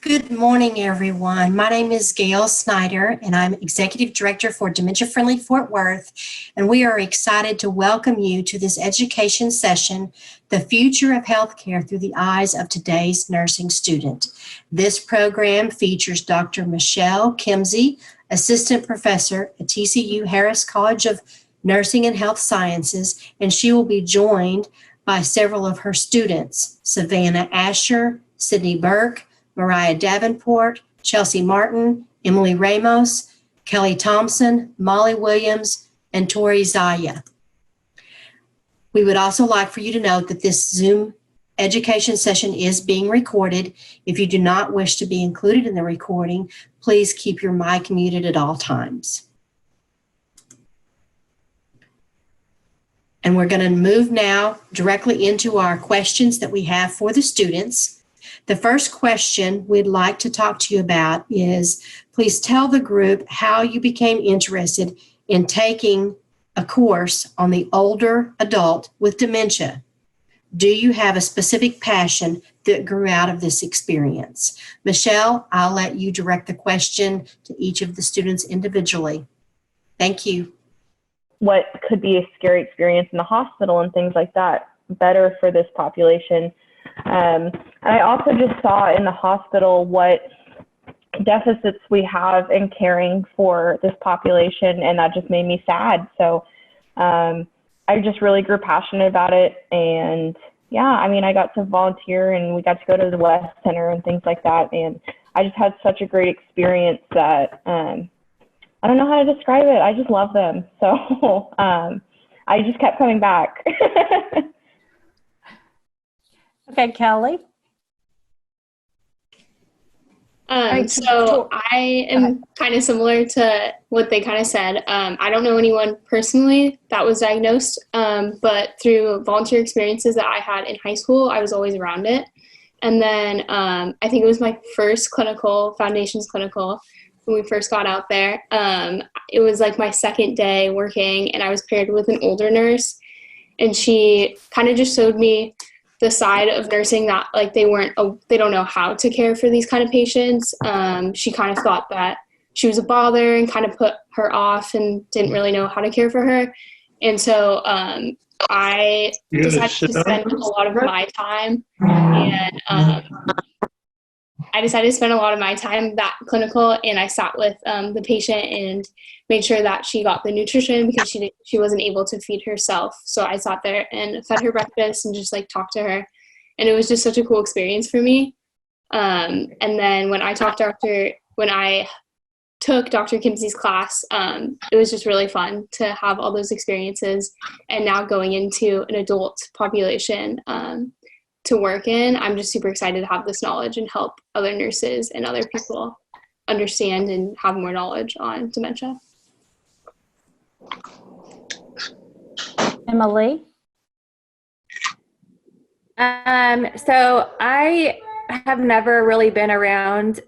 Good morning, everyone. My name is Gail Snyder, and I'm Executive Director for Dementia Friendly Fort Worth, and we are excited to welcome you to this education session, The Future of Healthcare Through the Eyes of Today's Nursing Student. This program features Dr. Michelle Kimsey, Assistant Professor at TCU Harris College of Nursing and Health Sciences, and she will be joined by several of her students, Savannah Asher, Sydney Burke, Mariah Davenport, Chelsea Martin, Emily Ramos, Kelly Thompson, Molly Williams, and Tori Ziaja. We would also like for you to note that this Zoom education session is being recorded. If you do not wish to be included in the recording, please keep your mic muted at all times. And we're going to move now directly into our questions that we have for the students. The first question we'd like to talk to you about is, please tell the group how you became interested in taking a course on the older adult with dementia. Do you have a specific passion that grew out of this experience? Michelle, I'll let you direct the question to each of the students individually. Thank you. What could be a scary experience in the hospital and things like that better for this population? And I also just saw in the hospital what deficits we have in caring for this population, and that just made me sad. So I just really grew passionate about it. And yeah, I mean, I got to volunteer and we got to go to the West Center and things like that. And I just had such a great experience that I don't know how to describe it. I just love them. So I just kept coming back. Okay, Kelly. So I am kind of similar to what they kind of said. I don't know anyone personally that was diagnosed, but through volunteer experiences that I had in high school, I was always around it. And then I think it was my first foundations clinical, when we first got out there. It was like my second day working, and I was paired with an older nurse, and she kind of just showed me the side of nursing that like they don't know how to care for these kind of patients. She kind of thought that she was a bother and kind of put her off and didn't really know how to care for her. And so I decided to spend a lot of my time, and I decided to spend a lot of my time that clinical, and I sat with the patient and made sure that she got the nutrition because she wasn't able to feed herself. So I sat there and fed her breakfast and just like talked to her. And it was just such a cool experience for me. And then when I took Dr. Kimsey's class, it was just really fun to have all those experiences. And now going into an adult population to work in, I'm just super excited to have this knowledge and help other nurses and other people understand and have more knowledge on dementia. Emily. So I have never really been around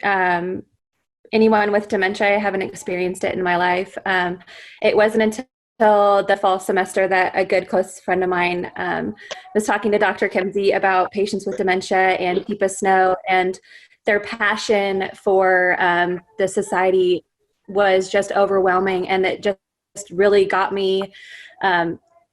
anyone with dementia. I haven't experienced it in my life. It wasn't until the fall semester that a good close friend of mine was talking to Dr. Kimsey about patients with dementia and Keep Us Snow, and their passion for the society was just overwhelming, and it just really got me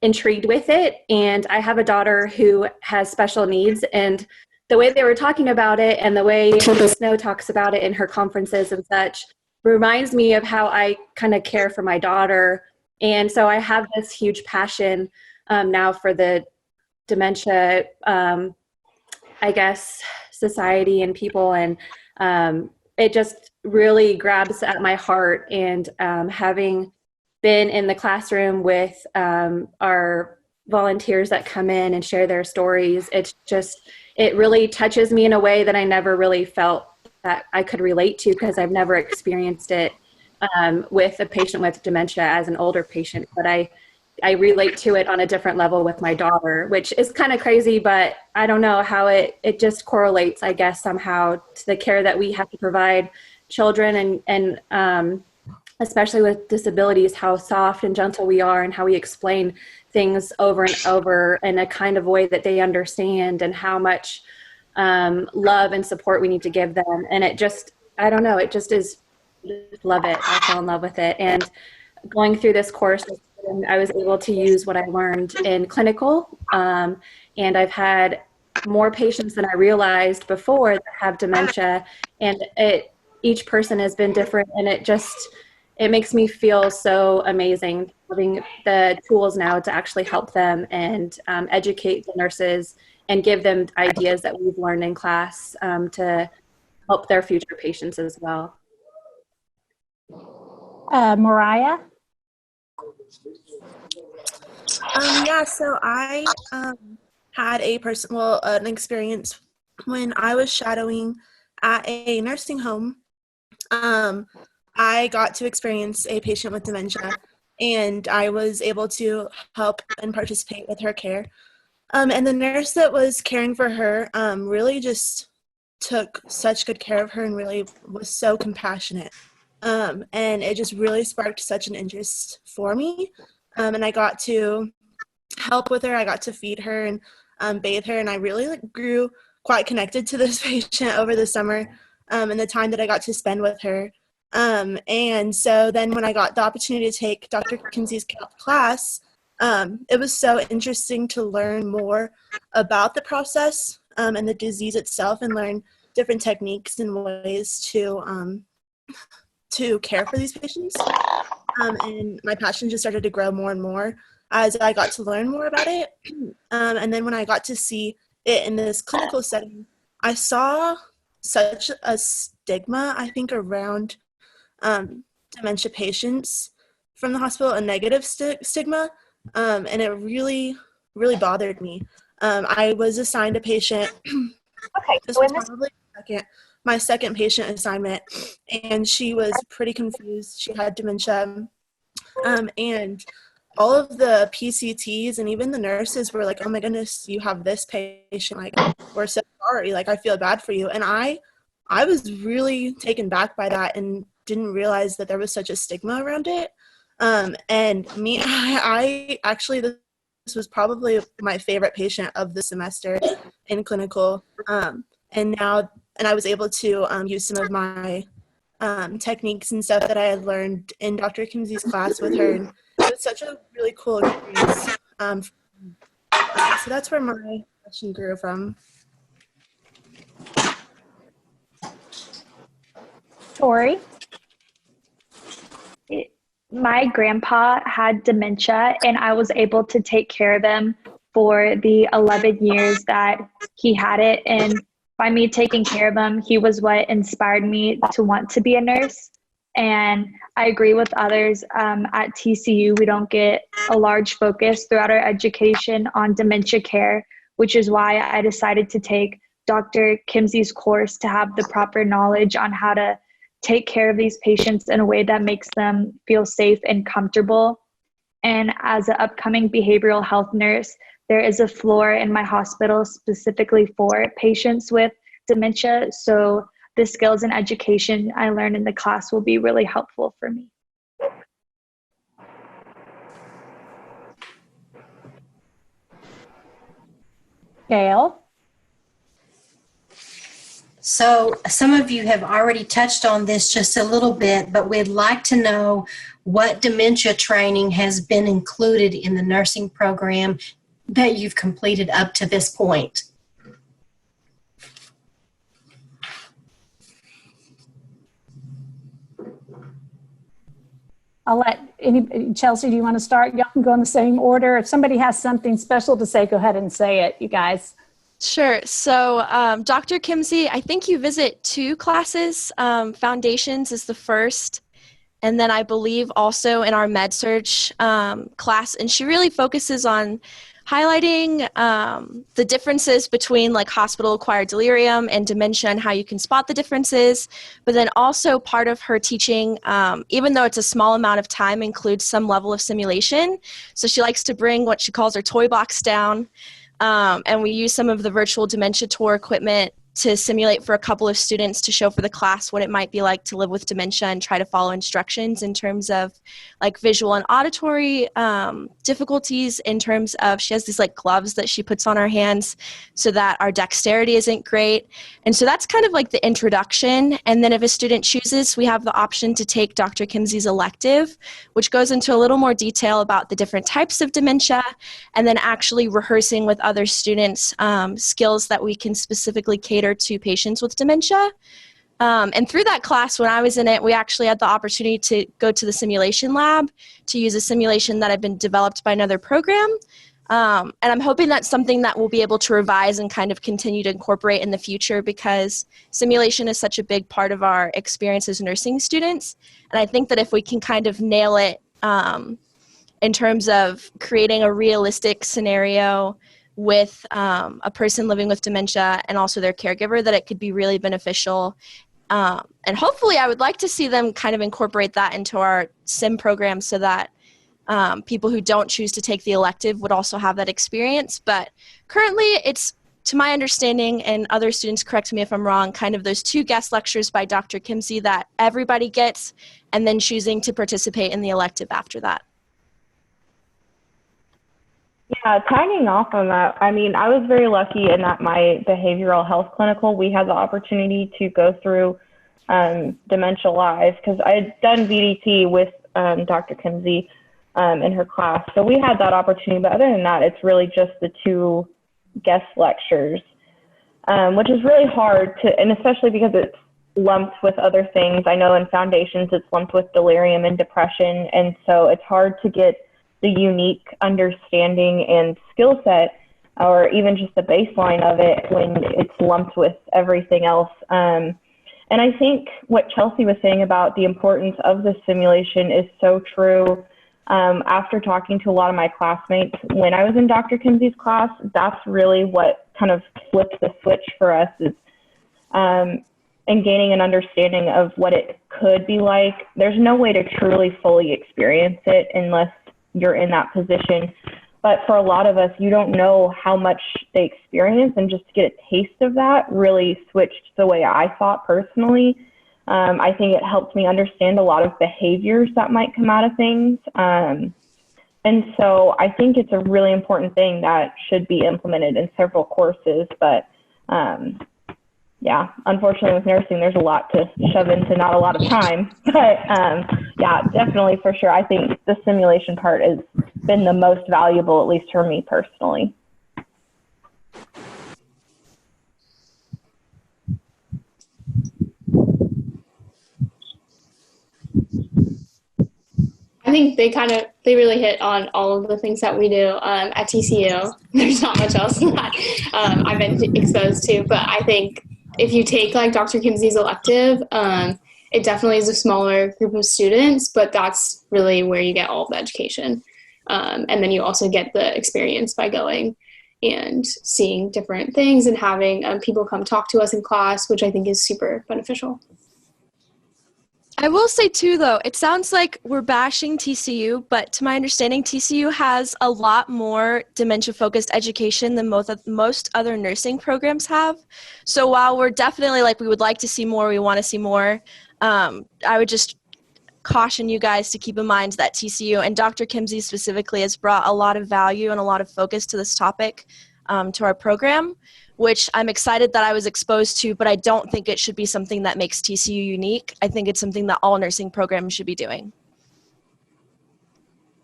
intrigued with it. And I have a daughter who has special needs, and the way they were talking about it and the way Keep Us Snow talks about it in her conferences and such reminds me of how I kind of care for my daughter. And so I have this huge passion now for the dementia, I guess, society and people. And it just really grabs at my heart. And having been in the classroom with our volunteers that come in and share their stories, it really touches me in a way that I never really felt that I could relate to, because I've never experienced it with a patient with dementia as an older patient, but I relate to it on a different level with my daughter, which is kind of crazy, but I don't know how it just correlates, I guess, somehow to the care that we have to provide children, and especially with disabilities, how soft and gentle we are and how we explain things over and over in a kind of way that they understand, and how much love and support we need to give them. And it just, I don't know, it just is, love it. I fell in love with it. And going through this course, I was able to use what I learned in clinical. And I've had more patients than I realized before that have dementia. And each person has been different. And it makes me feel so amazing having the tools now to actually help them and educate the nurses and give them ideas that we've learned in class to help their future patients as well. Mariah? Yeah, so I had an experience when I was shadowing at a nursing home. I got to experience a patient with dementia, and I was able to help and participate with her care. And the nurse that was caring for her really just took such good care of her and really was so compassionate. And it just really sparked such an interest for me. And I got to help with her. I got to feed her and bathe her, and I really grew quite connected to this patient over the summer and the time that I got to spend with her. And so then when I got the opportunity to take Dr. Kinsey's class, it was so interesting to learn more about the process and the disease itself, and learn different techniques and ways to care for these patients. And my passion just started to grow more and more as I got to learn more about it. And then when I got to see it in this clinical setting, I saw such a stigma, I think, around dementia patients from the hospital, a negative stigma, and it really, really bothered me. I was assigned a patient. Okay, This was probably my second patient assignment, and she was pretty confused. She had dementia, and all of the PCTs and even the nurses were like, "Oh my goodness, you have this patient. Like, we're so sorry. Like, I feel bad for you." And I was really taken back by that and didn't realize that there was such a stigma around it. And me, I actually, this was probably my favorite patient of the semester in clinical. And I was able to use some of my techniques and stuff that I had learned in Dr. Kimsey's class with her. And it was such a really cool experience. So that's where my passion grew from. Tori? My grandpa had dementia, and I was able to take care of him for the 11 years that he had it. And by me taking care of him, he was what inspired me to want to be a nurse. And I agree with others. At TCU, we don't get a large focus throughout our education on dementia care, which is why I decided to take Dr. Kimsey's course to have the proper knowledge on how to take care of these patients in a way that makes them feel safe and comfortable. And as an upcoming behavioral health nurse, there is a floor in my hospital specifically for patients with dementia. So the skills and education I learned in the class will be really helpful for me. Gail? So some of you have already touched on this just a little bit, but we'd like to know what dementia training has been included in the nursing program that you've completed up to this point. I'll let Chelsea, do you want to start? Y'all can go in the same order. If somebody has something special to say, go ahead and say it, you guys. Sure. So Dr. Kimsey, I think you visit 2 classes. Foundations is the first. And then I believe also in our med-surg class. And she really focuses on highlighting the differences between like hospital-acquired delirium and dementia and how you can spot the differences. But then also part of her teaching, even though it's a small amount of time, includes some level of simulation. So she likes to bring what she calls her toy box down. And we use some of the virtual dementia tour equipment to simulate for a couple of students to show for the class what it might be like to live with dementia and try to follow instructions in terms of like visual and auditory difficulties, in terms of she has these like gloves that she puts on her hands so that our dexterity isn't great. And so that's kind of like the introduction. And then if a student chooses, we have the option to take Dr. Kimsey's elective, which goes into a little more detail about the different types of dementia, and then actually rehearsing with other students skills that we can specifically cater to patients with dementia. And through that class, when I was in it, we actually had the opportunity to go to the simulation lab to use a simulation that had been developed by another program. And I'm hoping that's something that we'll be able to revise and kind of continue to incorporate in the future, because simulation is such a big part of our experience as nursing students. And I think that if we can kind of nail it in terms of creating a realistic scenario with a person living with dementia and also their caregiver, that it could be really beneficial. And hopefully I would like to see them kind of incorporate that into our sim program so that people who don't choose to take the elective would also have that experience. But currently it's, to my understanding, and other students correct me if I'm wrong, kind of those 2 guest lectures by Dr. Kimsey that everybody gets, and then choosing to participate in the elective after that. Yeah, tagging off on that, I mean, I was very lucky in that my behavioral health clinical, we had the opportunity to go through Dementia Live, because I had done VDT with Dr. Kimsey in her class. So we had that opportunity, but other than that, it's really just the 2 guest lectures, which is really hard to, and especially because it's lumped with other things. I know in foundations, it's lumped with delirium and depression, and so it's hard to get the unique understanding and skill set, or even just the baseline of it, when it's lumped with everything else. And I think what Chelsea was saying about the importance of the simulation is so true. After talking to a lot of my classmates when I was in Dr. Kimsey's class, that's really what kind of flipped the switch for us, is and gaining an understanding of what it could be like. There's no way to truly fully experience it unless you're in that position. But for a lot of us, you don't know how much they experience, and just to get a taste of that really switched the way I thought personally. I think it helped me understand a lot of behaviors that might come out of things. And so I think it's a really important thing that should be implemented in several courses. But yeah, unfortunately with nursing, there's a lot to shove into not a lot of time. But yeah, definitely for sure. I think the simulation part has been the most valuable, at least for me personally. I think they really hit on all of the things that we do at TCU. There's not much else that I've been exposed to, but I think if you take like Dr. Kimsey's elective, it definitely is a smaller group of students, but that's really where you get all of the education. And then you also get the experience by going and seeing different things and having people come talk to us in class, which I think is super beneficial. I will say too, though, it sounds like we're bashing TCU, but to my understanding, TCU has a lot more dementia-focused education than most other nursing programs have. So while we're definitely like, we would like to see more, we want to see more, I would just caution you guys to keep in mind that TCU, and Dr. Kimsey specifically, has brought a lot of value and a lot of focus to this topic, to our program, which I'm excited that I was exposed to, but I don't think it should be something that makes TCU unique. I think it's something that all nursing programs should be doing.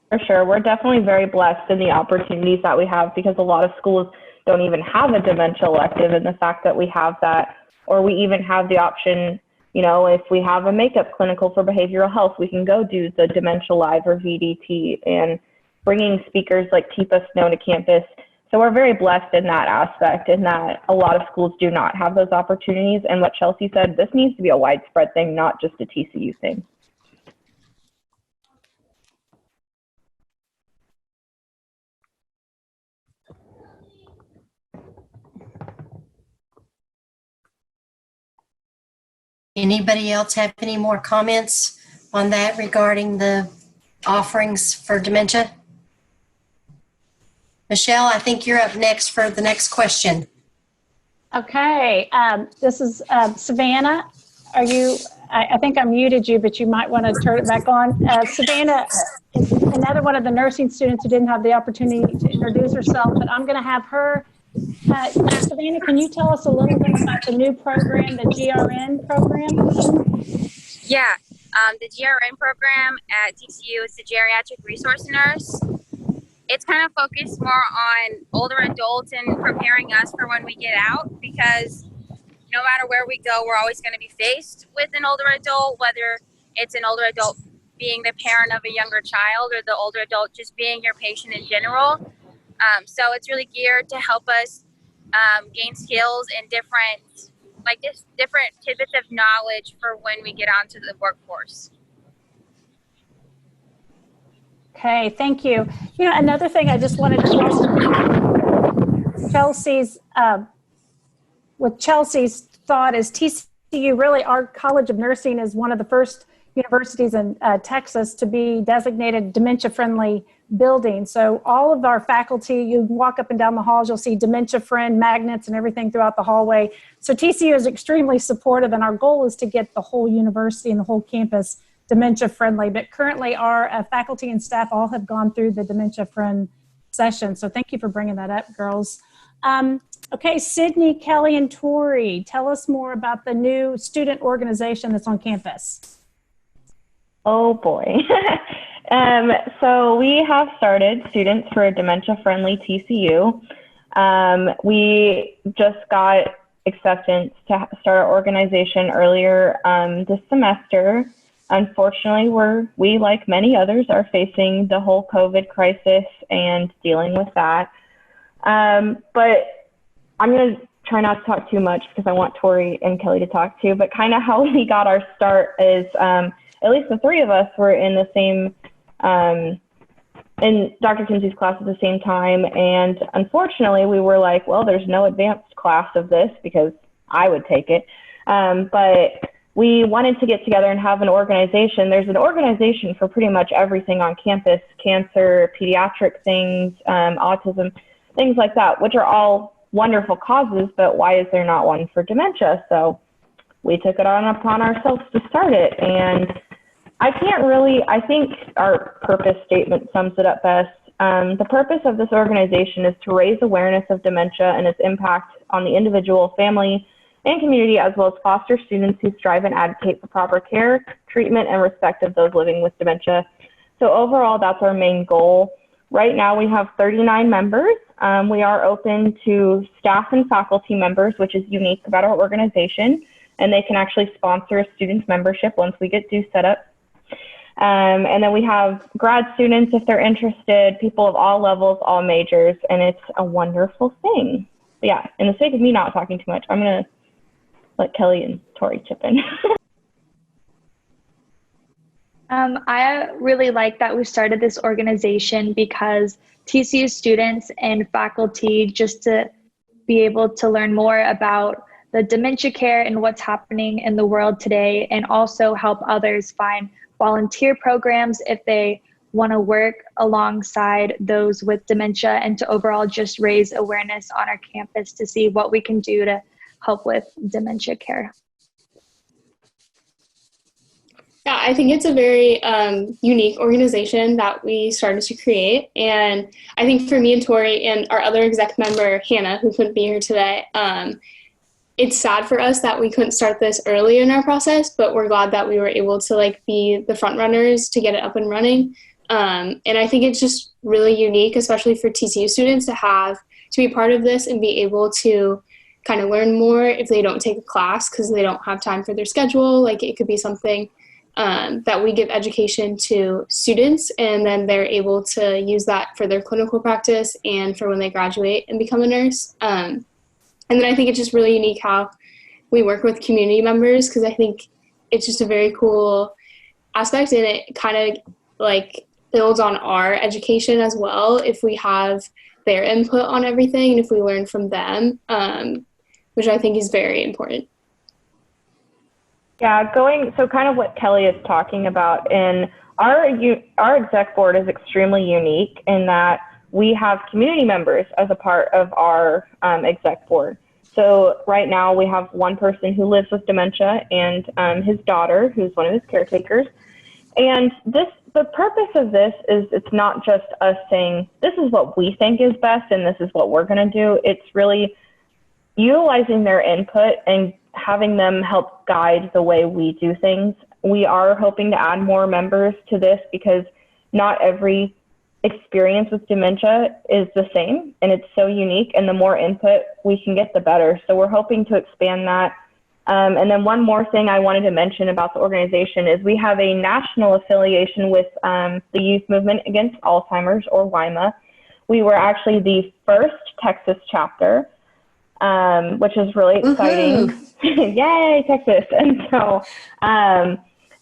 For sure. We're definitely very blessed in the opportunities that we have, because a lot of schools don't even have a dementia elective, and the fact that we have that, or we even have the option, you know, if we have a makeup clinical for behavioral health, we can go do the Dementia Live or VDT, and bringing speakers like Teepa Snow to campus. So we're very blessed in that aspect, in that a lot of schools do not have those opportunities. And what Chelsea said, this needs to be a widespread thing, not just a TCU thing. Anybody else have any more comments on that regarding the offerings for dementia? Michelle, I think you're up next for the next question. Okay, this is Savannah. Are you, I think I muted you, but you might want to turn it back on. Savannah is another one of the nursing students who didn't have the opportunity to introduce herself, but I'm going to have her. Savannah, can you tell us a little bit about the new program, the GRN program? Yeah, the GRN program at TCU is the Geriatric Resource Nurse. It's kind of focused more on older adults and preparing us for when we get out, because no matter where we go, we're always going to be faced with an older adult, whether it's an older adult being the parent of a younger child or the older adult just being your patient in general. So it's really geared to help us gain skills and different tidbits of knowledge for when we get onto the workforce. Okay, thank you. You know, another thing I just wanted to Chelsea's thought is TCU, really our College of Nursing is one of the first universities in Texas to be designated dementia-friendly building. So all of our faculty, you walk up and down the halls, you'll see dementia-friend magnets and everything throughout the hallway. So TCU is extremely supportive, and our goal is to get the whole university and the whole campus dementia-friendly. But currently our faculty and staff all have gone through the dementia-friend session. So thank you for bringing that up, girls. Okay, Sydney, Kelly, and Tori, tell us more about the new student organization that's on campus. Oh boy. So we have started Students for a Dementia-Friendly TCU. We just got acceptance to start our organization earlier this semester. Unfortunately, we, like many others, are facing the whole COVID crisis and dealing with that. But I'm going to try not to talk too much because I want Tori and Kelly to talk too, but kind of how we got our start is at least the three of us were in the same, in Dr. Kimsey's class at the same time. And unfortunately, we were like, well, there's no advanced class of this because I would take it. But we wanted to get together and have an organization. There's an organization for pretty much everything on campus: cancer, pediatric things, autism, things like that, which are all wonderful causes, but why is there not one for dementia? So we took it upon ourselves to start it. And I think our purpose statement sums it up best. The purpose of this organization is to raise awareness of dementia and its impact on the individual, family, and community, as well as foster students who strive and advocate for proper care, treatment, and respect of those living with dementia. So overall, that's our main goal. Right now, we have 39 members. We are open to staff and faculty members, which is unique about our organization, and they can actually sponsor a student's membership once we get due set up. And then we have grad students if they're interested, people of all levels, all majors, and it's a wonderful thing. But yeah, in the sake of me not talking too much, I'm going to let Kelly and Tori chip in. I really like that we started this organization because TCU students and faculty, just to be able to learn more about the dementia care and what's happening in the world today, and also help others find volunteer programs if they want to work alongside those with dementia, and to overall just raise awareness on our campus to see what we can do to help with dementia care. Yeah, I think it's a very unique organization that we started to create. And I think for me and Tori and our other exec member, Hannah, who couldn't be here today, it's sad for us that we couldn't start this early in our process, but we're glad that we were able to be the front runners to get it up and running. And I think it's just really unique, especially for TCU students, to be part of this and be able to kind of learn more if they don't take a class because they don't have time for their schedule. It could be something that we give education to students, and then they're able to use that for their clinical practice and for when they graduate and become a nurse. And then I think it's just really unique how we work with community members, because I think it's just a very cool aspect, and it kind of builds on our education as well if we have their input on everything and if we learn from them, which I think is very important. Yeah, so kind of what Kelly is talking about, and our exec board is extremely unique in that we have community members as a part of our exec board. So right now we have one person who lives with dementia and his daughter, who's one of his caretakers. And the purpose of this is it's not just us saying, this is what we think is best and this is what we're going to do. It's really utilizing their input and having them help guide the way we do things. We are hoping to add more members to this because not every experience with dementia is the same and it's so unique, and the more input we can get, the better. So we're hoping to expand that. And then one more thing I wanted to mention about the organization is we have a national affiliation with the Youth Movement Against Alzheimer's, or WIMA. We were actually the first Texas chapter, which is really exciting. Yay, Texas. And so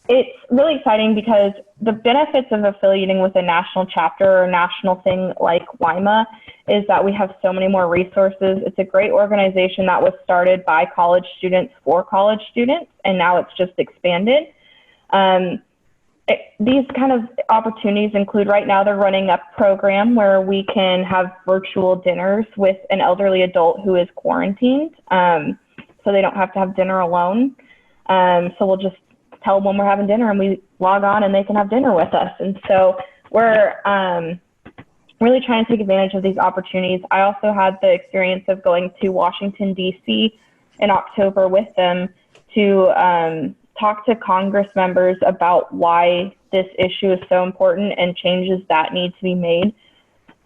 it's really exciting because the benefits of affiliating with a national chapter or national thing like WIMA is that we have so many more resources. It's a great organization that was started by college students for college students, and now it's just expanded. These kind of opportunities include, right now they're running a program where we can have virtual dinners with an elderly adult who is quarantined, so they don't have to have dinner alone. So we'll just tell them when we're having dinner and we log on and they can have dinner with us. And so we're really trying to take advantage of these opportunities. I also had the experience of going to Washington, D.C. in October with them to talk to Congress members about why this issue is so important and changes that need to be made.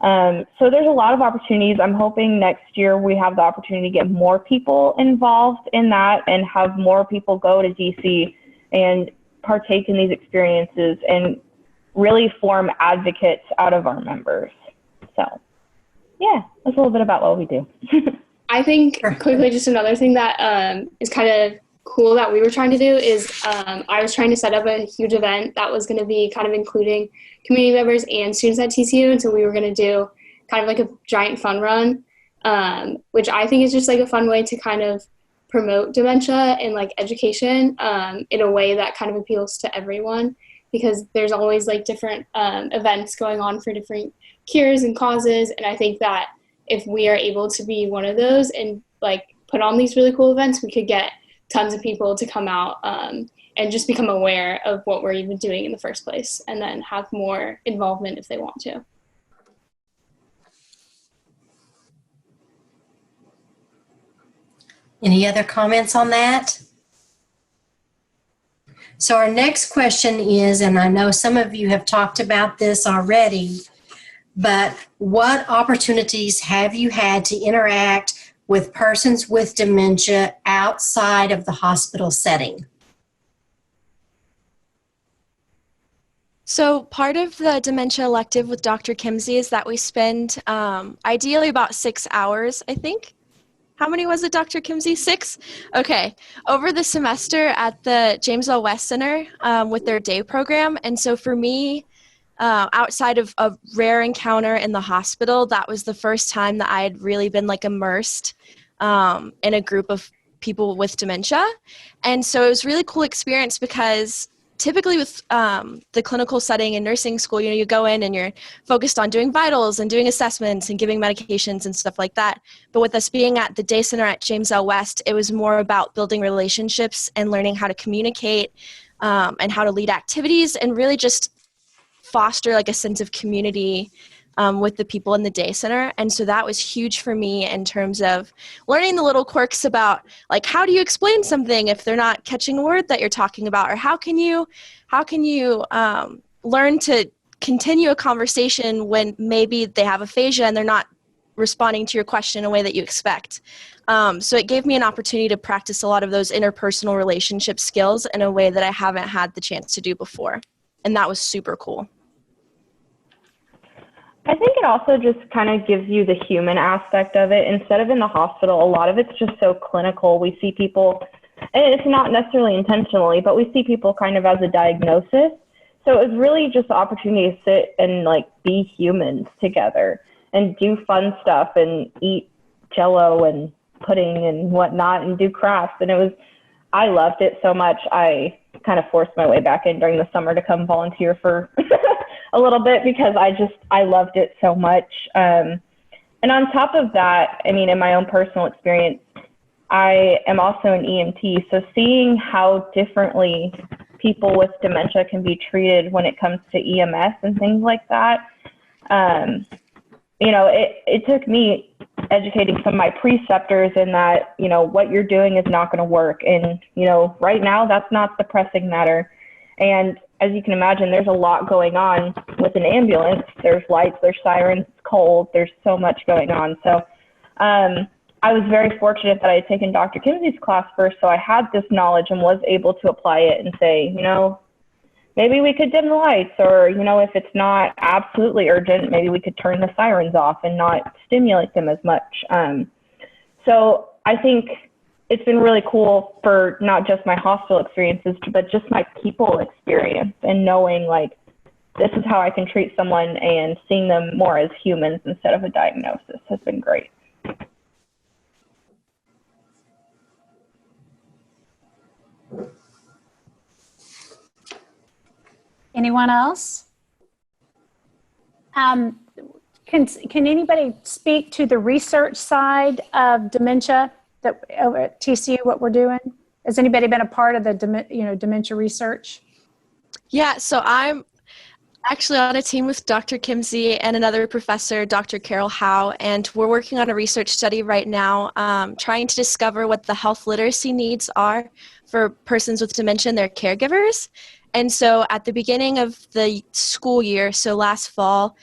So there's a lot of opportunities. I'm hoping next year we have the opportunity to get more people involved in that and have more people go to D.C. and partake in these experiences and really form advocates out of our members. So yeah, that's a little bit about what we do. I think quickly, just another thing that is kind of cool that we were trying to do is I was trying to set up a huge event that was going to be kind of including community members and students at TCU. And so we were going to do kind of like a giant fun run, which I think is just like a fun way to kind of promote dementia and like education in a way that kind of appeals to everyone, because there's always like different events going on for different cures and causes. And I think that if we are able to be one of those and like put on these really cool events, we could get tons of people to come out and just become aware of what we're even doing in the first place, and then have more involvement if they want to. Any other comments on that? So our next question is, and I know some of you have talked about this already, but what opportunities have you had to interact with persons with dementia outside of the hospital setting? So part of the dementia elective with Dr. Kimsey is that we spend ideally about 6 hours, I think. How many was it, Dr. Kimsey? 6? Okay. Over the semester at the James L. West Center with their day program. And so for me, outside of a rare encounter in the hospital, that was the first time that I had really been like immersed in a group of people with dementia. And so it was a really cool experience because typically with the clinical setting in nursing school, you go in and you're focused on doing vitals and doing assessments and giving medications and stuff like that. But with us being at the day center at James L. West, it was more about building relationships and learning how to communicate and how to lead activities and really just foster like a sense of community with the people in the day center. And so that was huge for me in terms of learning the little quirks about like, how do you explain something if they're not catching a word that you're talking about? Or how can you learn to continue a conversation when maybe they have aphasia and they're not responding to your question in a way that you expect? So it gave me an opportunity to practice a lot of those interpersonal relationship skills in a way that I haven't had the chance to do before. And that was super cool. I think it also just kind of gives you the human aspect of it. Instead of in the hospital, a lot of it's just so clinical. We see people, and it's not necessarily intentionally, but we see people kind of as a diagnosis. So it was really just the opportunity to sit and like be humans together and do fun stuff and eat Jell-O and pudding and whatnot and do crafts. And I loved it so much. I kind of forced my way back in during the summer to come volunteer for a little bit because I loved it so much. And on top of that, I mean, in my own personal experience, I am also an EMT, so seeing how differently people with dementia can be treated when it comes to EMS and things like that, it took me educating some of my preceptors in that, what you're doing is not going to work. And, right now that's not the pressing matter. And as you can imagine, there's a lot going on with an ambulance. There's lights, there's sirens, it's cold, there's so much going on. So I was very fortunate that I had taken Dr. Kimsey's class first, so I had this knowledge and was able to apply it and say, maybe we could dim the lights, or, if it's not absolutely urgent, maybe we could turn the sirens off and not stimulate them as much. So I think it's been really cool for not just my hospital experiences, but just my people experience, and knowing like, this is how I can treat someone, and seeing them more as humans instead of a diagnosis has been great. Anyone else? Can anybody speak to the research side of dementia that over at TCU, what we're doing? Has anybody been a part of the dementia research? Yeah, so I'm actually on a team with Dr. Kimsey and another professor, Dr. Carol Howe, and we're working on a research study right now trying to discover what the health literacy needs are for persons with dementia and their caregivers. And so at the beginning of the school year, so last fall,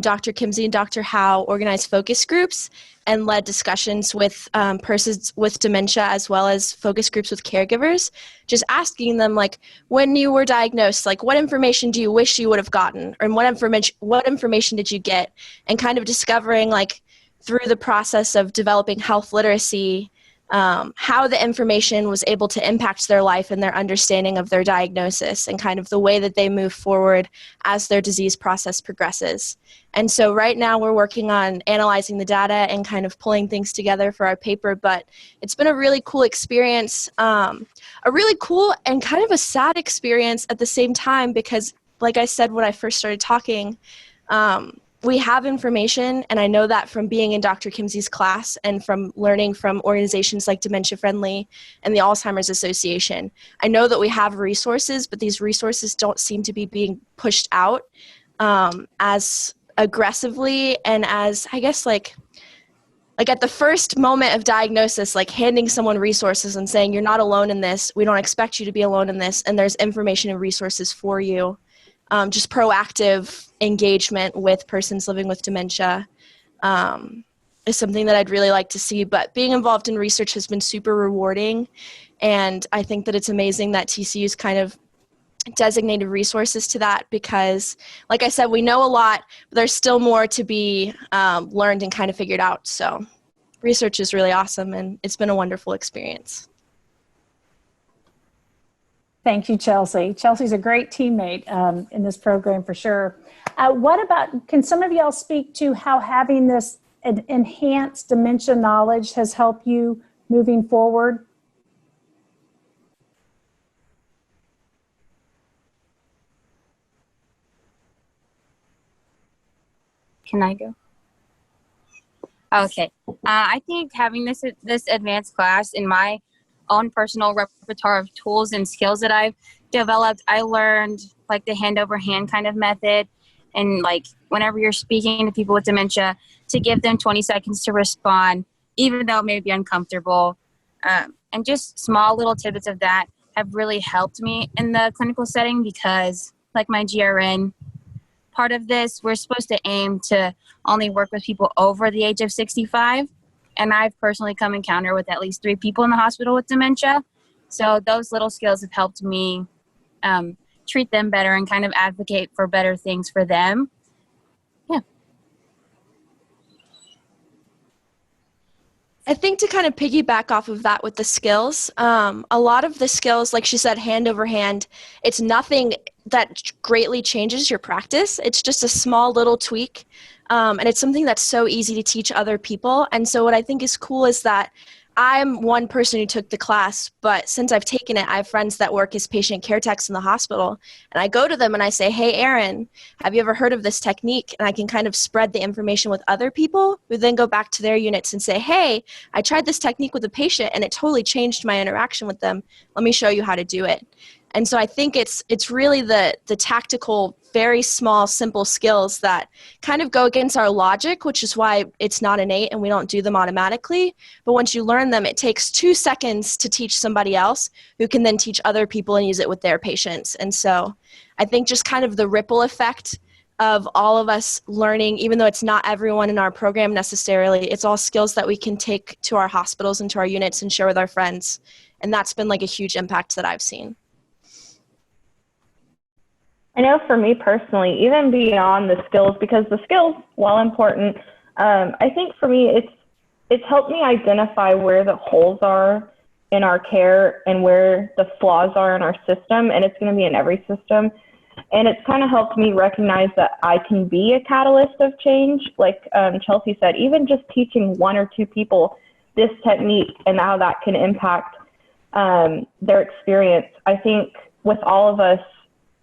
Dr. Kimsey and Dr. Howe organized focus groups and led discussions with persons with dementia, as well as focus groups with caregivers, just asking them, like, when you were diagnosed, like, what information do you wish you would have gotten? Or what information did you get? And kind of discovering, like, through the process of developing health literacy, how the information was able to impact their life and their understanding of their diagnosis, and kind of the way that they move forward as their disease process progresses. And so right now we're working on analyzing the data and kind of pulling things together for our paper, but it's been a really cool experience, a really cool and kind of a sad experience at the same time, because like I said when I first started talking, we have information, and I know that from being in Dr. Kimsey's class and from learning from organizations like Dementia Friendly and the Alzheimer's Association. I know that we have resources, but these resources don't seem to be being pushed out as aggressively and as, I guess, like at the first moment of diagnosis, like handing someone resources and saying, you're not alone in this, we don't expect you to be alone in this, and there's information and resources for you. Just proactive engagement with persons living with dementia is something that I'd really like to see. But being involved in research has been super rewarding, and I think that it's amazing that TCU's kind of designated resources to that, because, like I said, we know a lot, but there's still more to be learned and kind of figured out. So research is really awesome, and it's been a wonderful experience. Thank you, Chelsea. Chelsea's a great teammate in this program for sure. Can some of y'all speak to how having this enhanced dementia knowledge has helped you moving forward? Can I go? Okay. I think having this advanced class in my own personal repertoire of tools and skills that I've developed, I learned like the hand over hand kind of method, and like whenever you're speaking to people with dementia, to give them 20 seconds to respond, even though it may be uncomfortable. And just small little tidbits of that have really helped me in the clinical setting, because like my GRN part of this, we're supposed to aim to only work with people over the age of 65. And I've personally come encounter with at least 3 people in the hospital with dementia. So those little skills have helped me treat them better and kind of advocate for better things for them. Yeah. I think to kind of piggyback off of that with the skills, a lot of the skills, like she said, hand over hand, it's nothing that greatly changes your practice. It's just a small little tweak. And it's something that's so easy to teach other people. And so what I think is cool is that I'm one person who took the class, but since I've taken it, I have friends that work as patient care techs in the hospital. And I go to them and I say, hey, Erin, have you ever heard of this technique? And I can kind of spread the information with other people who then go back to their units and say, hey, I tried this technique with a patient and it totally changed my interaction with them. Let me show you how to do it. And so I think it's really the tactical, very small, simple skills that kind of go against our logic, which is why it's not innate and we don't do them automatically. But once you learn them, it takes 2 seconds to teach somebody else who can then teach other people and use it with their patients. And so I think just kind of the ripple effect of all of us learning, even though it's not everyone in our program necessarily, it's all skills that we can take to our hospitals and to our units and share with our friends. And that's been like a huge impact that I've seen. I know for me personally, even beyond the skills, because the skills, while important, I think for me, it's helped me identify where the holes are in our care and where the flaws are in our system, and it's going to be in every system. And it's kind of helped me recognize that I can be a catalyst of change. Like Chelsea said, even just teaching 1 or 2 people this technique and how that can impact their experience. I think with all of us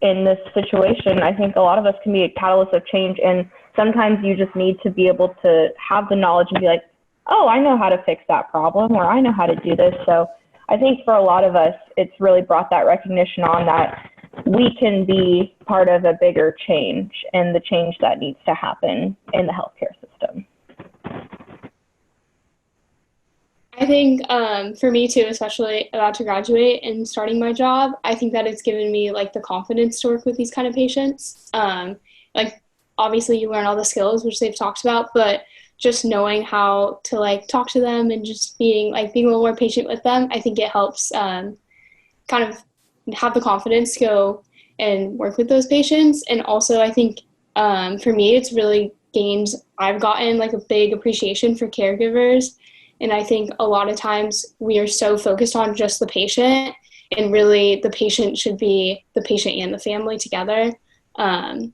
in this situation, I think a lot of us can be a catalyst of change, and sometimes you just need to be able to have the knowledge and be like, oh, I know how to fix that problem, or I know how to do this. So I think for a lot of us, it's really brought that recognition on that we can be part of a bigger change and the change that needs to happen in the healthcare system. I think for me too, especially about to graduate and starting my job, I think that it's given me like the confidence to work with these kind of patients. Like obviously you learn all the skills, which they've talked about, but just knowing how to like talk to them and just being a little more patient with them, I think it helps kind of have the confidence to go and work with those patients. And also I think for me, it's really I've gotten like a big appreciation for caregivers. And I think a lot of times we are so focused on just the patient, and really the patient should be the patient and the family together. And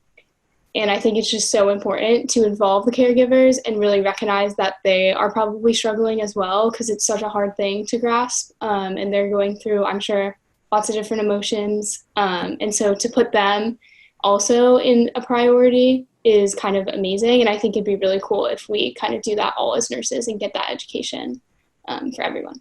I think it's just so important to involve the caregivers and really recognize that they are probably struggling as well, because it's such a hard thing to grasp. And they're going through, I'm sure, lots of different emotions. And so to put them also in a priority is kind of amazing. And I think it'd be really cool if we kind of do that all as nurses and get that education for everyone.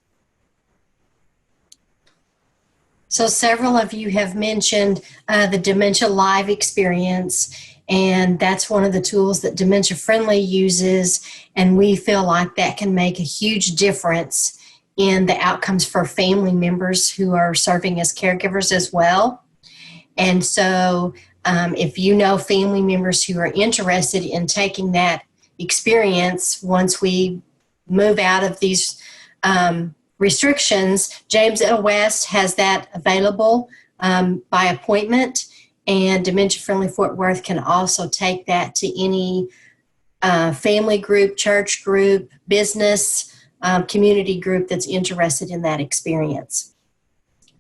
So several of you have mentioned the Dementia Live experience, and that's one of the tools that Dementia Friendly uses, and we feel like that can make a huge difference in the outcomes for family members who are serving as caregivers as well. And so if you know family members who are interested in taking that experience, once we move out of these restrictions, James L. West has that available by appointment, and Dementia Friendly Fort Worth can also take that to any family group, church group, business, community group that's interested in that experience.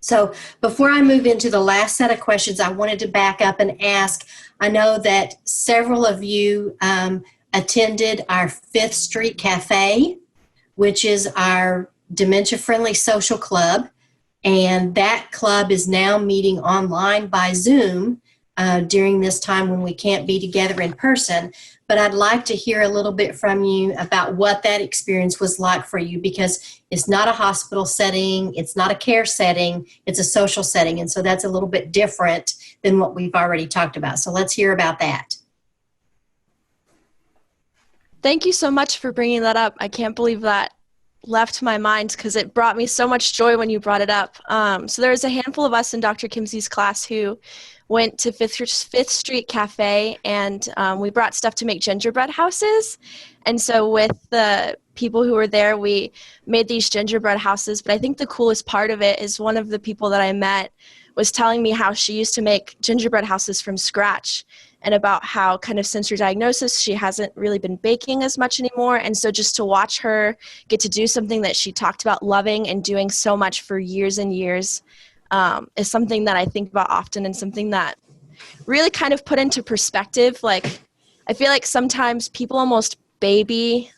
So before I move into the last set of questions, I wanted to back up and ask, I know that several of you attended our 5th Street Cafe, which is our dementia-friendly social club, and that club is now meeting online by Zoom during this time when we can't be together in person. But I'd like to hear a little bit from you about what that experience was like for you, because it's not a hospital setting, it's not a care setting, it's a social setting, and so that's a little bit different than what we've already talked about. So let's hear about that. Thank you so much for bringing that up. I can't believe that left my mind, because it brought me so much joy when you brought it up. So there was a handful of us in Dr. Kimsey's class who went to 5th Street Cafe, and we brought stuff to make gingerbread houses. And so with the people who were there, we made these gingerbread houses. But I think the coolest part of it is one of the people that I met was telling me how she used to make gingerbread houses from scratch, and about how kind of since her diagnosis, she hasn't really been baking as much anymore. And so just to watch her get to do something that she talked about loving and doing so much for years and years is something that I think about often, and something that really kind of put into perspective. Like, I feel like sometimes people almost baby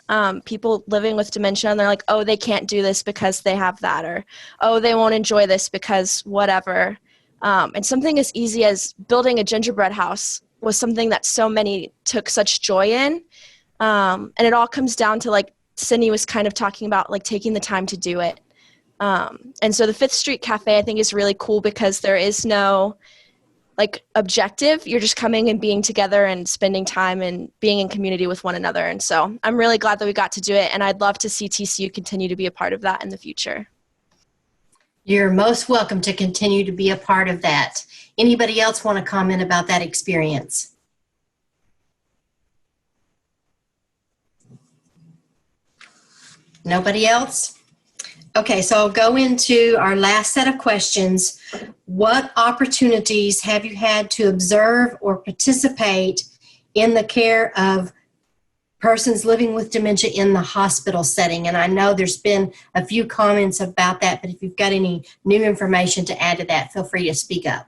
people living with dementia, and they're like, oh, they can't do this because they have that, or oh, they won't enjoy this because whatever. And something as easy as building a gingerbread house was something that so many took such joy in. And it all comes down to, like Sydney was kind of talking about, like taking the time to do it. And so the Fifth Street Cafe, I think, is really cool because there is no like objective. You're just coming and being together and spending time and being in community with one another. And so I'm really glad that we got to do it. And I'd love to see TCU continue to be a part of that in the future. You're most welcome to continue to be a part of that. Anybody else want to comment about that experience? Nobody else? Okay, so I'll go into our last set of questions. What opportunities have you had to observe or participate in the care of persons living with dementia in the hospital setting? And I know there's been a few comments about that, but if you've got any new information to add to that, feel free to speak up.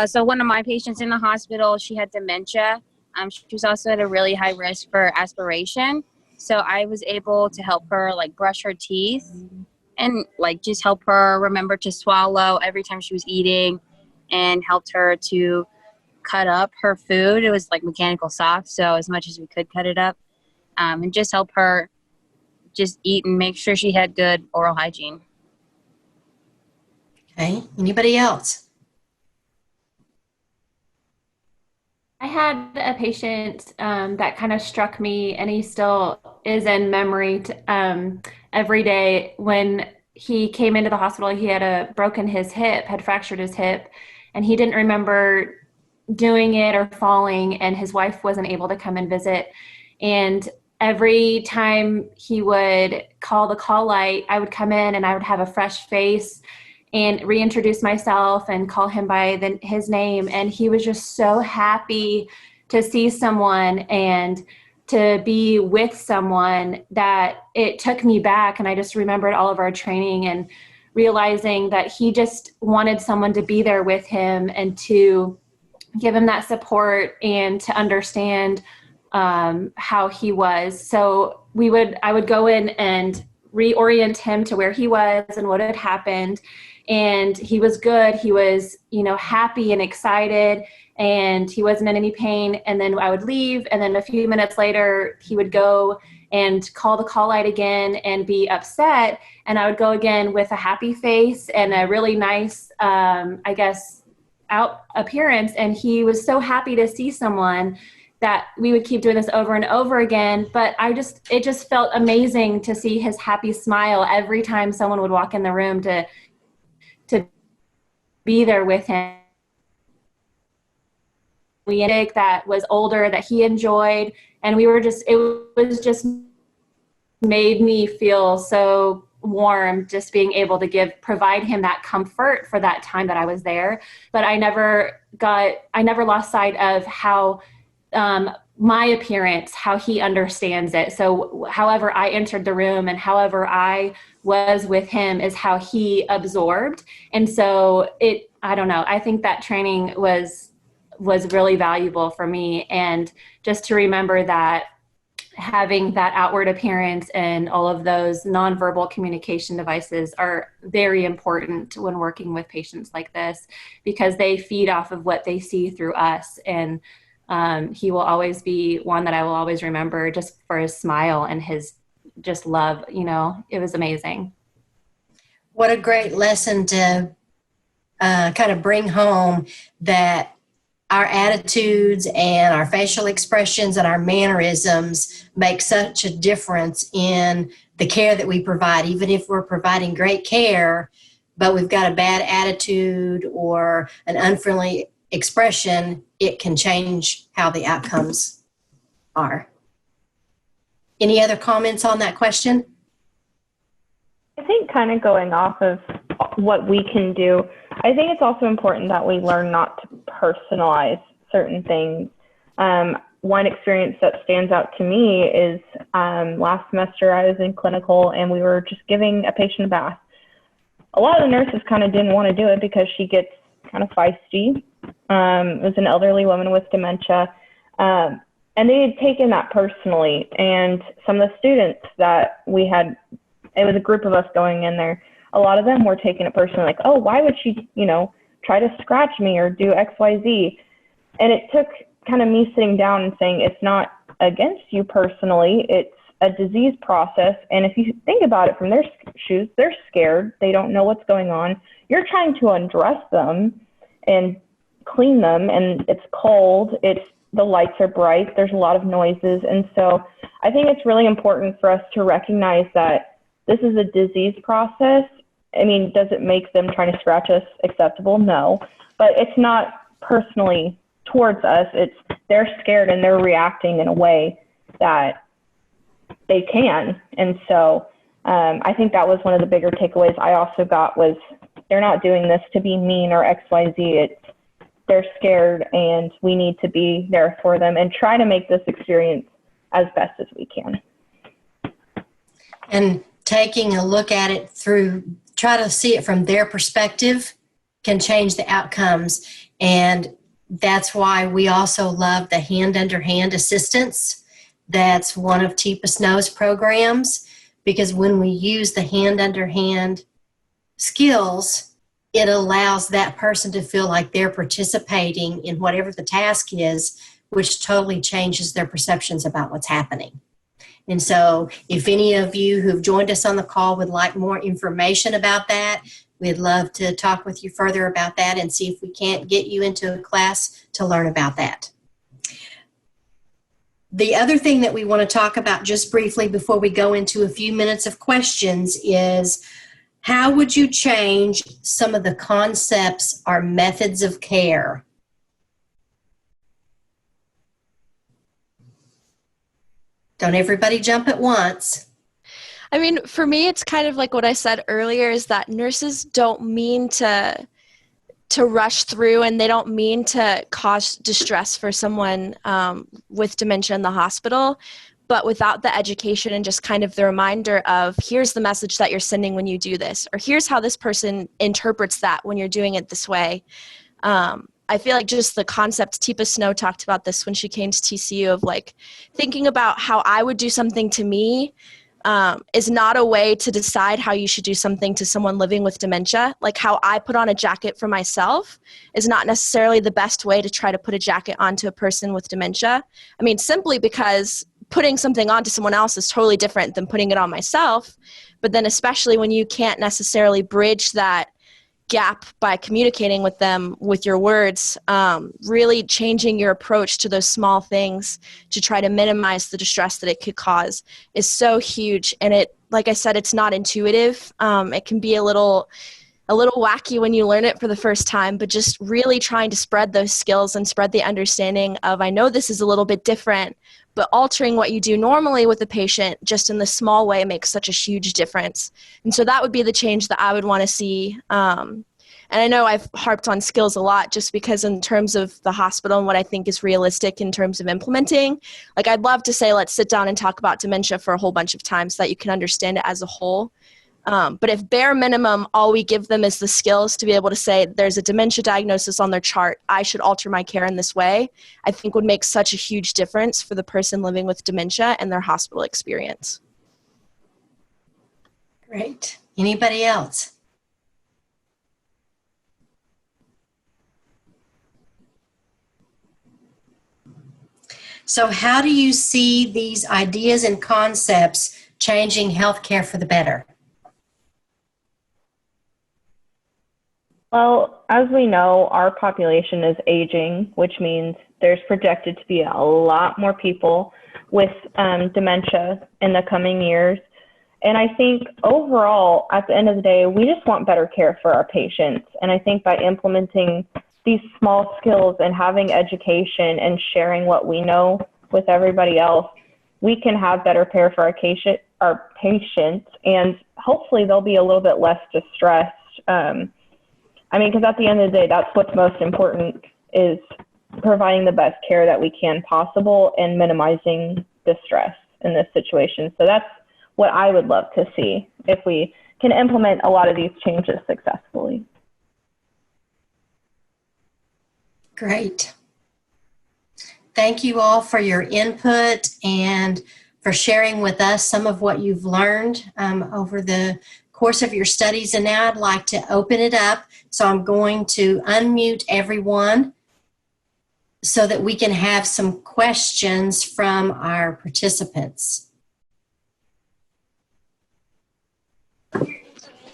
So one of my patients in the hospital, she had dementia. She was also at a really high risk for aspiration. So I was able to help her like brush her teeth and like just help her remember to swallow every time she was eating, and helped her to cut up her food. It was like mechanical soft, so as much as we could cut it up, and just help her just eat and make sure she had good oral hygiene. Okay, anybody else? I had a patient that kind of struck me, and he still is in memory every day. When he came into the hospital, he had broken his hip, had fractured his hip, and he didn't remember doing it or falling, and his wife wasn't able to come and visit. And every time he would call the call light, I would come in and I would have a fresh face and reintroduce myself and call him by his name. And he was just so happy to see someone and to be with someone that it took me back. And I just remembered all of our training and realizing that he just wanted someone to be there with him and to give him that support and to understand how he was. So I would go in and reorient him to where he was and what had happened. And he was good. He was, happy and excited, and he wasn't in any pain. And then I would leave. And then a few minutes later, he would go and call the call light again and be upset. And I would go again with a happy face and a really nice, out appearance. And he was so happy to see someone that we would keep doing this over and over again. But it just felt amazing to see his happy smile every time someone would walk in the room to be there with him. That was older that he enjoyed, and it was just made me feel so warm just being able to provide him that comfort for that time that I was there. But I never lost sight of how my appearance, how he understands it. So however I entered the room and however I was with him is how he absorbed. And so I don't know, I think that training was really valuable for me. And just to remember that having that outward appearance and all of those nonverbal communication devices are very important when working with patients like this, because they feed off of what they see through us. And he will always be one that I will always remember just for his smile and his just love. It was amazing. What a great lesson to kind of bring home, that our attitudes and our facial expressions and our mannerisms make such a difference in the care that we provide. Even if we're providing great care, but we've got a bad attitude or an unfriendly expression, it can change how the outcomes are. Any other comments on that question? I think kind of going off of what we can do, I think it's also important that we learn not to personalize certain things. One experience that stands out to me is last semester I was in clinical and we were just giving a patient a bath. a lot of the nurses kind of didn't want to do it because she gets kind of feisty. It was an elderly woman with dementia. And they had taken that personally. And some of the students that we had, it was a group of us going in there, a lot of them were taking it personally, like, oh, why would she, try to scratch me or do X, Y, Z? And it took kind of me sitting down and saying, it's not against you personally, it's a disease process. And if you think about it from their shoes, they're scared. They don't know what's going on. You're trying to undress them and clean them, and it's cold. The lights are bright. There's a lot of noises. And so I think it's really important for us to recognize that this is a disease process. I mean, does it make them trying to scratch us acceptable? No, but it's not personally towards us. They're scared and they're reacting in a way that they can. And so I think that was one of the bigger takeaways I also got was they're not doing this to be mean or X, Y, Z. They're scared, and we need to be there for them and try to make this experience as best as we can. And taking a look at it try to see it from their perspective can change the outcomes. And that's why we also love the hand under hand assistance. That's one of TIPA SNO's programs, because when we use the hand under hand skills, it allows that person to feel like they're participating in whatever the task is, which totally changes their perceptions about what's happening. And so if any of you who've joined us on the call would like more information about that, we'd love to talk with you further about that and see if we can't get you into a class to learn about that. The other thing that we want to talk about just briefly before we go into a few minutes of questions is, how would you change some of the concepts or methods of care? Don't everybody jump at once. I mean, for me, it's kind of like what I said earlier, is that nurses don't mean to rush through, and they don't mean to cause distress for someone with dementia in the hospital. But without the education and just kind of the reminder of, here's the message that you're sending when you do this, or here's how this person interprets that when you're doing it this way. I feel like just the concept, TIPA SNO talked about this when she came to TCU, of like thinking about how I would do something to me is not a way to decide how you should do something to someone living with dementia. Like how I put on a jacket for myself is not necessarily the best way to try to put a jacket onto a person with dementia. I mean, simply because putting something onto someone else is totally different than putting it on myself. But then especially when you can't necessarily bridge that gap by communicating with them with your words, really changing your approach to those small things to try to minimize the distress that it could cause is so huge. And it, like I said, it's not intuitive. It can be a little wacky when you learn it for the first time, but just really trying to spread those skills and spread the understanding of, I know this is a little bit different, but altering what you do normally with the patient just in the small way makes such a huge difference. And so that would be the change that I would want to see. And I know I've harped on skills a lot just because in terms of the hospital and what I think is realistic in terms of implementing, like I'd love to say, let's sit down and talk about dementia for a whole bunch of times so that you can understand it as a whole. But if bare minimum, all we give them is the skills to be able to say, there's a dementia diagnosis on their chart, I should alter my care in this way, I think would make such a huge difference for the person living with dementia and their hospital experience. Great. Anybody else? So how do you see these ideas and concepts changing healthcare for the better? Well, as we know, our population is aging, which means there's projected to be a lot more people with dementia in the coming years. And I think overall, at the end of the day, we just want better care for our patients. And I think by implementing these small skills and having education and sharing what we know with everybody else, we can have better care for our patients, and hopefully they'll be a little bit less distressed. Because at the end of the day, that's what's most important, is providing the best care that we can possible and minimizing distress in this situation. So that's what I would love to see, if we can implement a lot of these changes successfully. Great. Thank you all for your input and for sharing with us some of what you've learned over the course of your studies. And now I'd like to open it up. So I'm going to unmute everyone so that we can have some questions from our participants.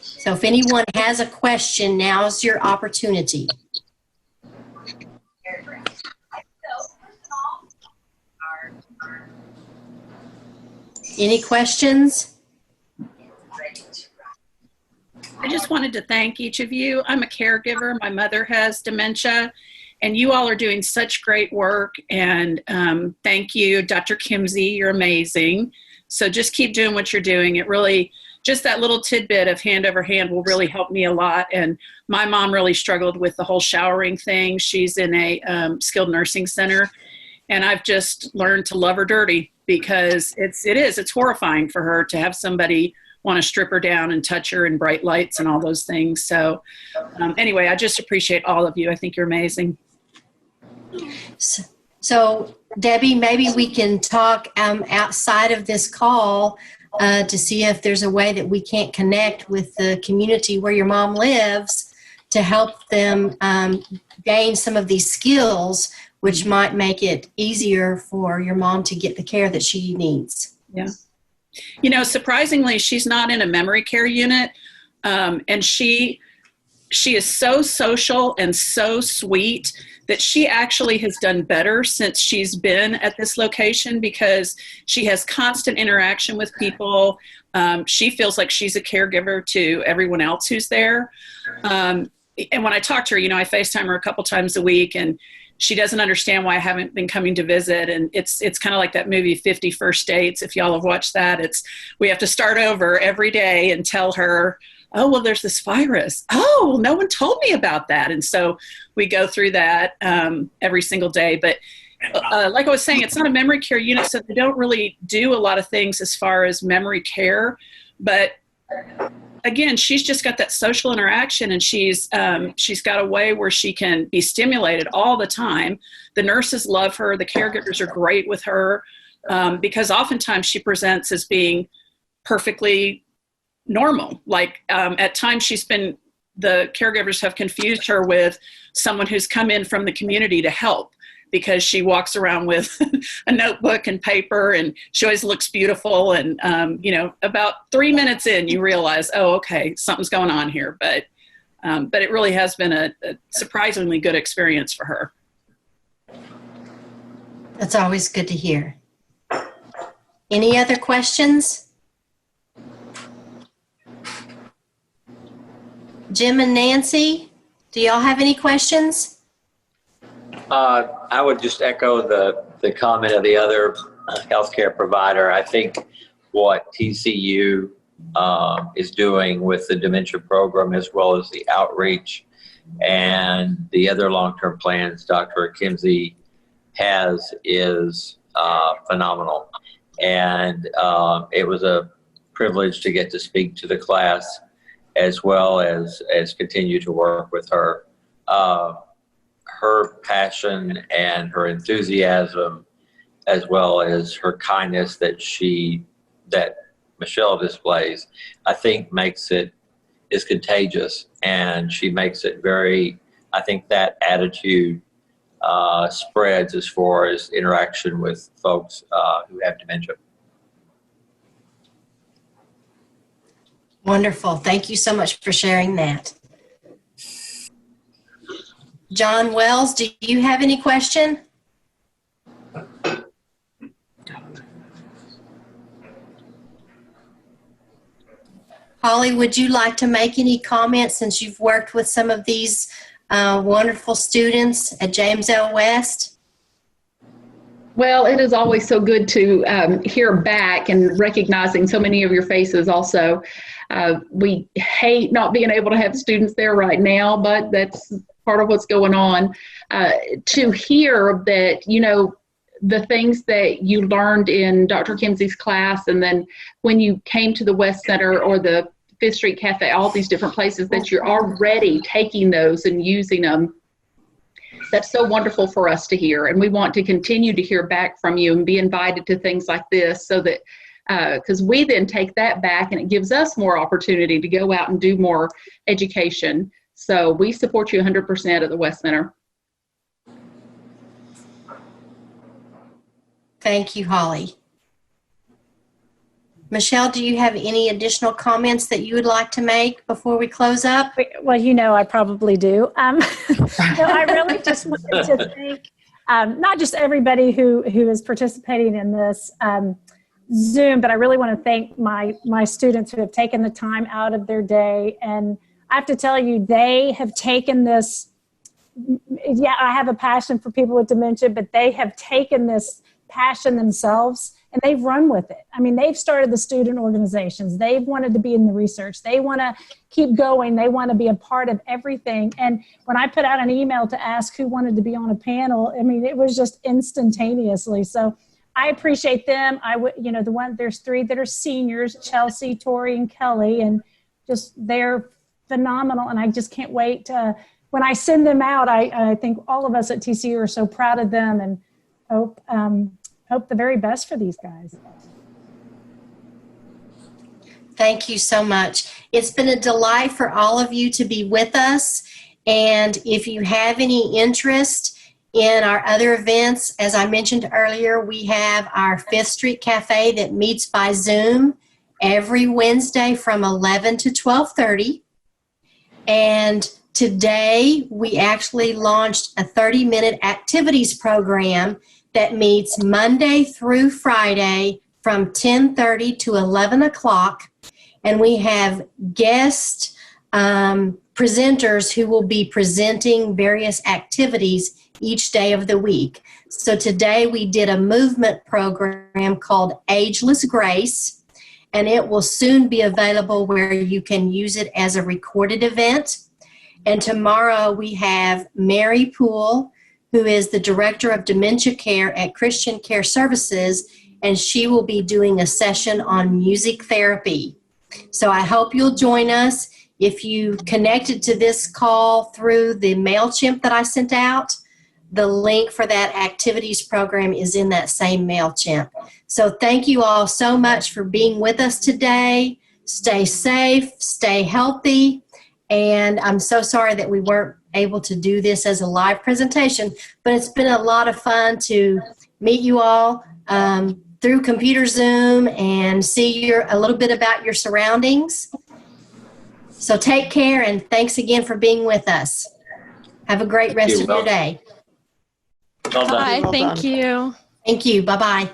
So if anyone has a question, now's your opportunity. Any questions? I just wanted to thank each of you. I'm a caregiver. My mother has dementia, and you all are doing such great work. And thank you, Dr. Kimsey. You're amazing. So just keep doing what you're doing. It really, just that little tidbit of hand over hand will really help me a lot. And my mom really struggled with the whole showering thing. She's in a skilled nursing center, and I've just learned to love her dirty, because it's horrifying for her to have somebody want to strip her down and touch her in bright lights and all those things. So anyway, I just appreciate all of you. I think you're amazing. So Debbie, maybe we can talk outside of this call to see if there's a way that we can't connect with the community where your mom lives to help them gain some of these skills, which might make it easier for your mom to get the care that she needs. Yeah. You know, surprisingly, she's not in a memory care unit. And she is so social and so sweet that she actually has done better since she's been at this location, because she has constant interaction with people. She feels like she's a caregiver to everyone else who's there. And when I talk to her, you know, I FaceTime her a couple times a week, and she doesn't understand why I haven't been coming to visit. And it's kind of like that movie 50 First Dates. If y'all have watched that, we have to start over every day and tell her, oh, well, there's this virus. Oh, well, no one told me about that. And so we go through that every single day. But like I was saying, it's not a memory care unit, so they don't really do a lot of things as far as memory care. But again, she's just got that social interaction, and she's got a way where she can be stimulated all the time. The nurses love her. The caregivers are great with her, because oftentimes she presents as being perfectly normal. Like at times the caregivers have confused her with someone who's come in from the community to help, because she walks around with a notebook and paper, and she always looks beautiful. And, you know, about 3 minutes in, you realize, oh, okay, something's going on here. But it really has been a surprisingly good experience for her. That's always good to hear. Any other questions? Jim and Nancy, do y'all have any questions? I would just echo the comment of the other healthcare provider. I think what TCU is doing with the dementia program, as well as the outreach and the other long-term plans Dr. Kimsey has, is phenomenal. And it was a privilege to get to speak to the class, as well as continue to work with her. Her passion and her enthusiasm, as well as her kindness that Michelle displays, I think is contagious, and she makes it I think that attitude spreads as far as interaction with folks who have dementia. Wonderful. Thank you so much for sharing that. John Wells, do you have any question? Holly, would you like to make any comments, since you've worked with some of these wonderful students at James L. West? Well, it is always so good to hear back and recognizing so many of your faces also. We hate not being able to have students there right now, but that's part of what's going on. To hear that, you know, the things that you learned in Dr. Kimsey's class, and then when you came to the West Center or the Fifth Street Cafe, all these different places, that you're already taking those and using them. That's so wonderful for us to hear. And we want to continue to hear back from you and be invited to things like this, so that, because we then take that back and it gives us more opportunity to go out and do more education. So we support you 100% at the West Center. Thank you, Holly. Michelle, do you have any additional comments that you would like to make before we close up? Well, you know, I probably do. So I really just wanted to thank not just everybody who is participating in this Zoom, but I really want to thank my students who have taken the time out of their day. And I have to tell you, they have taken this, yeah, I have a passion for people with dementia, but they have taken this passion themselves and they've run with it. I mean, they've started the student organizations. They've wanted to be in the research. They want to keep going. They want to be a part of everything. And when I put out an email to ask who wanted to be on a panel, I mean, it was just instantaneously. So I appreciate them. There's 3 that are seniors, Chelsea, Tori, and Kelly, and just they're phenomenal. And I just can't wait to, when I send them out, I think all of us at TCU are so proud of them, and hope the very best for these guys. Thank you so much. It's been a delight for all of you to be with us. And if you have any interest in our other events, as I mentioned earlier, we have our Fifth Street Cafe that meets by Zoom every Wednesday from 11 to 12:30. And today we actually launched a 30-minute activities program that meets Monday through Friday from 10:30 to 11 o'clock. And we have guest presenters who will be presenting various activities each day of the week. So today we did a movement program called Ageless Grace, and it will soon be available where you can use it as a recorded event. And tomorrow we have Mary Poole, who is the Director of Dementia Care at Christian Care Services, and she will be doing a session on music therapy. So I hope you'll join us. If you connected to this call through the MailChimp that I sent out, the link for that activities program is in that same MailChimp. So thank you all so much for being with us today. Stay safe, stay healthy, and I'm so sorry that we weren't able to do this as a live presentation, but it's been a lot of fun to meet you all through computer Zoom and see a little bit about your surroundings. So take care, and thanks again for being with us. Have a great rest of your day. Well done. Bye. Thank you. Thank you. Bye-bye.